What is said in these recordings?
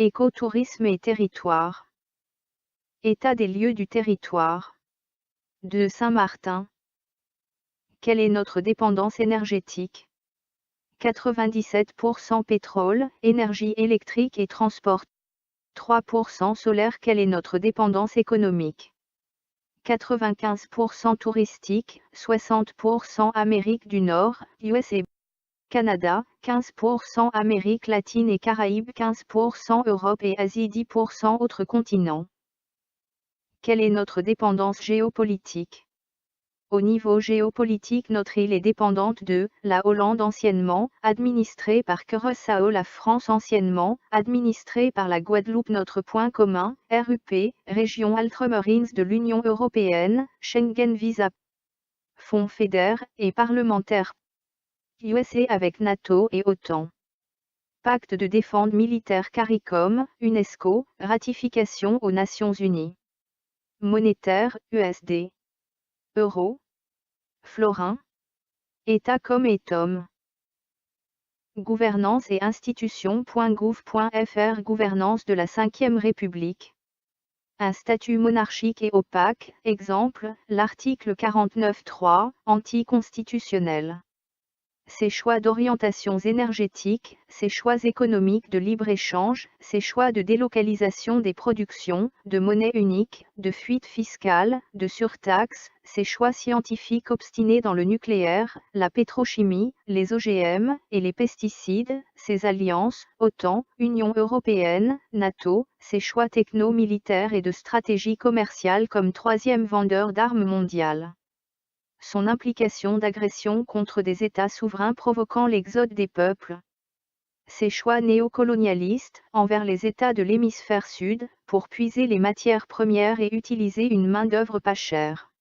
Écotourisme et territoire. État des lieux du territoire de Saint-Martin. Quelle est notre dépendance énergétique? 97% pétrole, énergie électrique et transport. 3% solaire. Quelle est notre dépendance économique? 95% touristique, 60% Amérique du Nord, USA, Canada, 15% Amérique latine et Caraïbes, 15% Europe et Asie, 10% autres continents. Quelle est notre dépendance géopolitique? Au niveau géopolitique, notre île est dépendante de la Hollande anciennement, administrée par Curaçao, la France anciennement, administrée par la Guadeloupe. Notre point commun, RUP, région ultramarines de l'Union européenne, Schengen Visa, Fonds fédéraire et parlementaire, USA avec NATO et OTAN. Pacte de défense militaire CARICOM, UNESCO, ratification aux Nations Unies. Monétaire, USD. Euro. Florin. État comme Etom. Gouvernance et institutions.gouv.fr. Gouvernance de la Ve République. Un statut monarchique et opaque, exemple, l'article 49.3, anticonstitutionnel. Ses choix d'orientations énergétiques, ses choix économiques de libre-échange, ses choix de délocalisation des productions, de monnaie unique, de fuite fiscale, de surtaxe, ses choix scientifiques obstinés dans le nucléaire, la pétrochimie, les OGM et les pesticides, ses alliances, OTAN, Union européenne, NATO, ses choix techno-militaires et de stratégie commerciale comme troisième vendeur d'armes mondiales. Son implication d'agression contre des États souverains provoquant l'exode des peuples. Ses choix néocolonialistes envers les États de l'hémisphère sud, pour puiser les matières premières et utiliser une main-d'œuvre pas chère.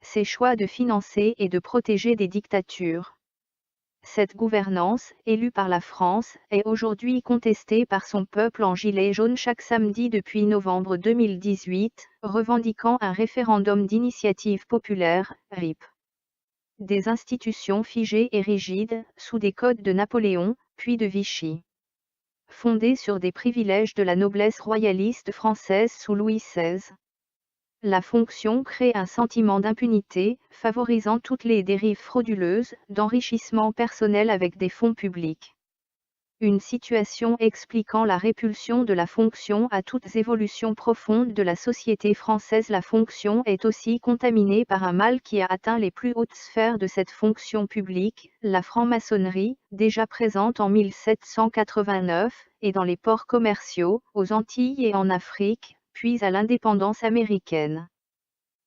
Ses choix de financer et de protéger des dictatures. Cette gouvernance, élue par la France, est aujourd'hui contestée par son peuple en gilet jaune chaque samedi depuis novembre 2018, revendiquant un référendum d'initiative populaire, RIP. Des institutions figées et rigides, sous des codes de Napoléon, puis de Vichy. Fondées sur des privilèges de la noblesse royaliste française sous Louis XVI. La fonction crée un sentiment d'impunité, favorisant toutes les dérives frauduleuses, d'enrichissement personnel avec des fonds publics. Une situation expliquant la répulsion de la fonction à toutes évolutions profondes de la société française. La fonction est aussi contaminée par un mal qui a atteint les plus hautes sphères de cette fonction publique, la franc-maçonnerie, déjà présente en 1789, et dans les ports commerciaux, aux Antilles et en Afrique, puis à l'indépendance américaine.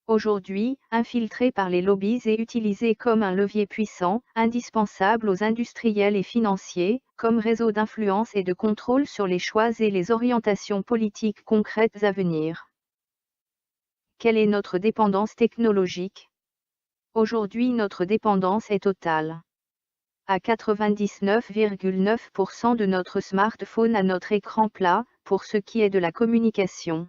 Aujourd'hui, infiltrée par les lobbies et utilisée comme un levier puissant, indispensable aux industriels et financiers, comme réseau d'influence et de contrôle sur les choix et les orientations politiques concrètes à venir. Quelle est notre dépendance technologique? Aujourd'hui, notre dépendance est totale. À 99,9% de notre smartphone à notre écran plat, pour ce qui est de la communication.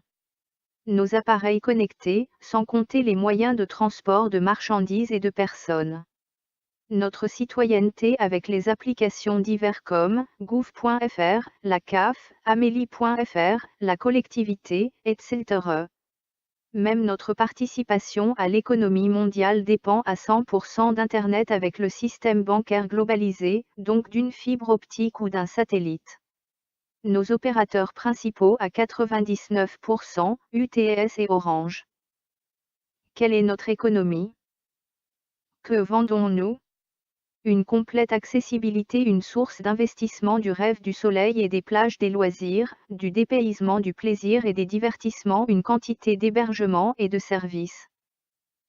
Nos appareils connectés, sans compter les moyens de transport de marchandises et de personnes. Notre citoyenneté avec les applications diverses comme gouv.fr, la CAF, amélie.fr, la collectivité, etc. Même notre participation à l'économie mondiale dépend à 100% d'Internet avec le système bancaire globalisé, donc d'une fibre optique ou d'un satellite. Nos opérateurs principaux à 99%, UTS et Orange. Quelle est notre économie? Que vendons-nous? Une complète accessibilité, une source d'investissement du rêve du soleil et des plages, des loisirs, du dépaysement, du plaisir et des divertissements, une quantité d'hébergements et de services.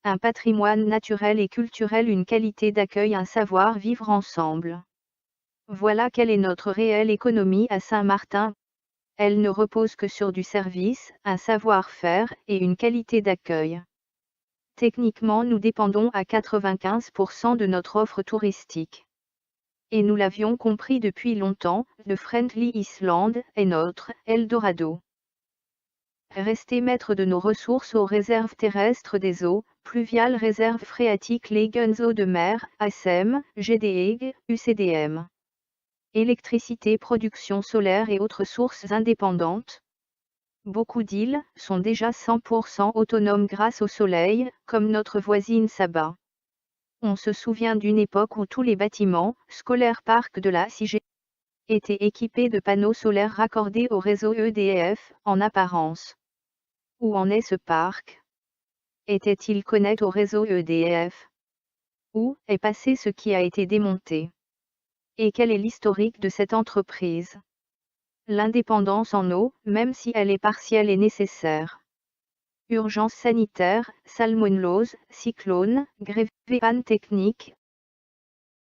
Un patrimoine naturel et culturel, une qualité d'accueil, un savoir-vivre ensemble. Voilà quelle est notre réelle économie à Saint-Martin. Elle ne repose que sur du service, un savoir-faire et une qualité d'accueil. Techniquement, nous dépendons à 95% de notre offre touristique. Et nous l'avions compris depuis longtemps, le Friendly Island est notre Eldorado. Rester maître de nos ressources aux réserves terrestres des eaux pluviales, réserves phréatiques, les eaux de mer, ASM, GDEG, UCDM. Électricité, production solaire et autres sources indépendantes. Beaucoup d'îles sont déjà 100% autonomes grâce au soleil, comme notre voisine Saba. On se souvient d'une époque où tous les bâtiments, scolaires, parcs de la CIG, étaient équipés de panneaux solaires raccordés au réseau EDF, en apparence. Où en est ce parc? Était-il connecté au réseau EDF? Où est passé ce qui a été démonté? Et quel est l'historique de cette entreprise? L'indépendance en eau, même si elle est partielle, est nécessaire. Urgence sanitaire, salmonellose, cyclone, grève, panne technique,